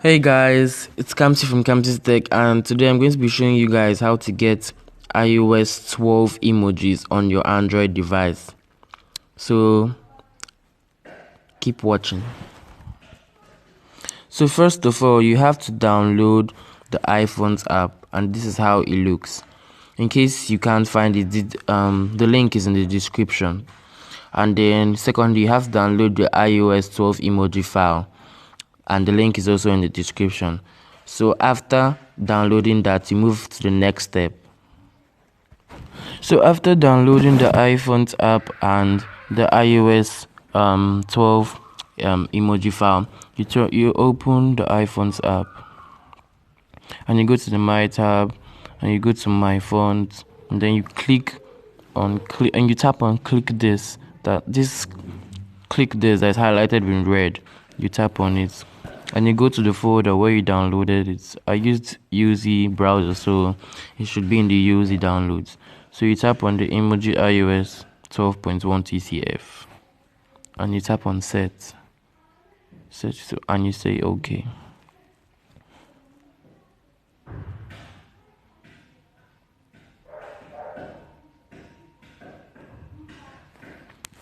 Hey guys, it's Kamsi from Kamsi's Tech, and today I'm going to be showing you guys how to get iOS 12 emojis on your Android device. So keep watching. So first of all, you have to download the iPhone's app, and this is how it looks. In case you can't find it, the link is in the description. And then secondly, you have to download the iOS 12 emoji file, and the link is also in the description. So after downloading that, you move to the next step. So after downloading the iPhone's app and the iOS 12 emoji file, you open the iPhone's app and you go to the My tab and you go to My Phones, and then you and you tap on click this that's highlighted in red. You tap on it and you go to the folder where you downloaded it. I used UZ browser, so it should be in the UZ downloads. So you tap on the emoji iOS 12.1 TCF and you tap on set and you say okay.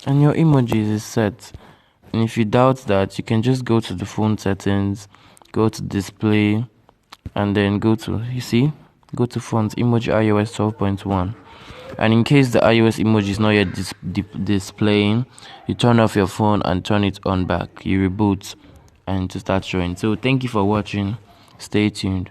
And your emojis is set. And if you doubt that, you can just go to the phone settings, go to display, and then go to fonts, emoji iOS 12.1. And in case the iOS emoji is not yet displaying, you turn off your phone and turn it on back. You reboot and to start showing. So thank you for watching. Stay tuned.